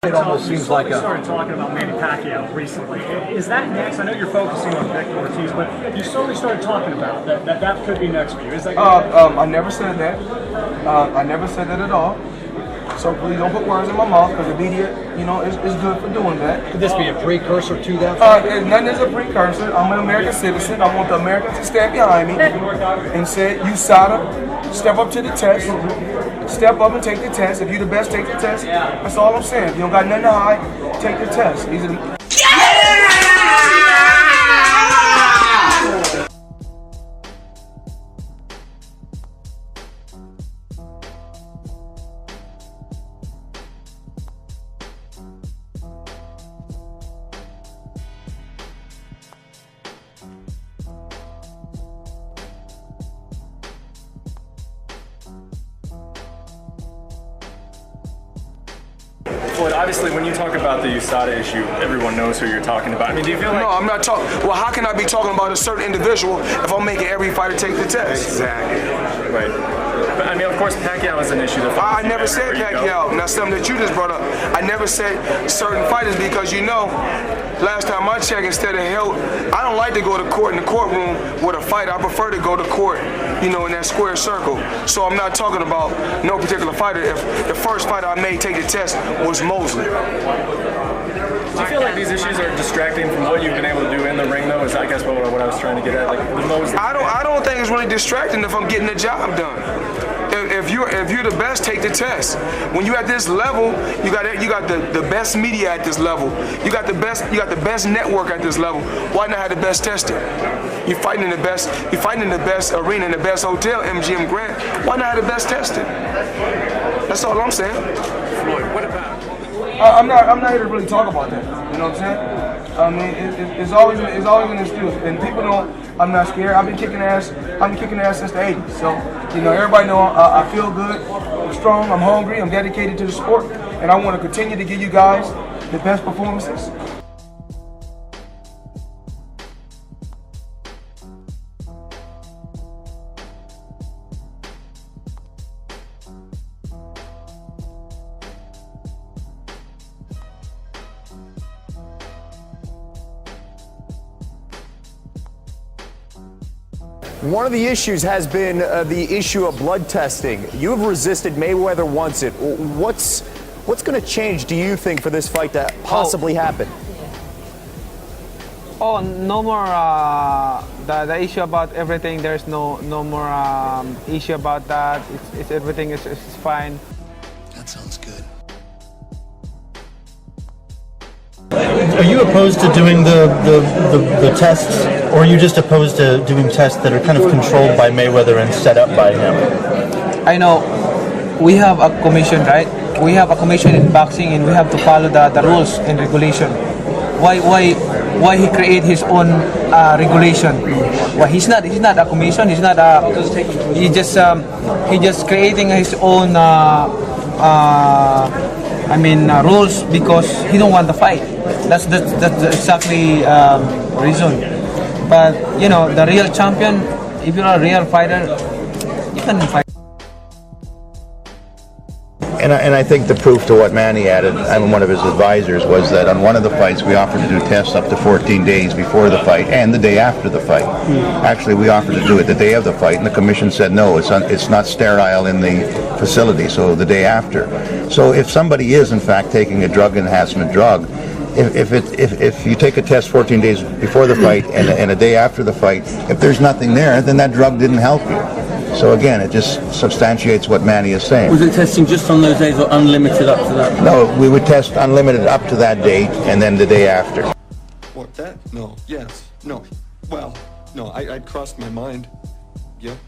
It almost seems like We started talking about Manny Pacquiao recently. Is that next? I know you're focusing on Vic Ortiz, but you slowly started talking about that could be next for you. Is that? I never said that. I never said that at all. So please don't put words in my mouth because the media, is good for doing that. Could this be a precursor to that? Nothing is a precursor. I'm an American citizen. I want the Americans to stand behind me and say, you USADA, step up to the test. Step up and take the test. If you're the best, take the test. That's all I'm saying. If you don't got nothing to hide, take the test. These are the Floyd, obviously, when you talk about the USADA issue, everyone knows who you're talking about. I mean, do you feel like... No, I'm not talking. Well, how can I be talking about a certain individual if I'm making every fighter take the test? Exactly. Right. But, I mean, of course, Pacquiao is an issue. I never said Pacquiao. That's something that you just brought up. I never said certain fighters because, last time I checked, instead of hell, I don't like to go to court in the courtroom with a fighter. I prefer to go to court, in that square circle. So I'm not talking about no particular fighter. If the first fighter I made take the test was Mosley. Do you feel like these issues are distracting from what you've been able to do in the ring, though? Is I guess what I was trying to get at? Like the Mosley. I don't think it's really distracting if I'm getting the job done. If you're the best, take the test. When you're at this level, you got the best media at this level. You got the best network at this level. Why not have the best tested? You're fighting in the best arena, in the best hotel, MGM Grand. Why not have the best tested? That's all I'm saying. Floyd, what about? I'm not here to really talk about that. You know what I'm saying? I mean, it's always an excuse, and people know I'm not scared. I've been kicking ass since the '80s. So, everybody know I feel good, I'm strong, I'm hungry, I'm dedicated to the sport, and I want to continue to give you guys the best performances. One of the issues has been the issue of blood testing. You have resisted Mayweather once. What's going to change, do you think, for this fight to possibly happen? Oh, no more the issue about everything. There's no more issue about that. It's everything is fine. That sounds good. Are you opposed to doing the tests, or are you just opposed to doing tests that are kind of controlled by Mayweather and set up by him? I know we have a commission, right? We have a commission in boxing, and we have to follow the rules and regulation. Why he create his own regulation? Well, he's not a commission. He's not a. He just creating his own. Rules because he don't want to fight. That's exactly reason. But the real champion, if you're a real fighter, you can fight. And I think the proof to what Manny added, one of his advisors, was that on one of the fights we offered to do tests up to 14 days before the fight and the day after the fight. Actually, we offered to do it the day of the fight, and the commission said no, it's not sterile in the facility, so the day after. So if somebody is in fact taking a drug enhancement drug, if you take a test 14 days before the fight and a day after the fight, if there's nothing there, then that drug didn't help you. So again, it just substantiates what Manny is saying. Was it testing just on those days or unlimited up to that? No, we would test unlimited up to that date and then the day after. What, that? No. Yes. No. Well, no, I'd crossed my mind. Yep.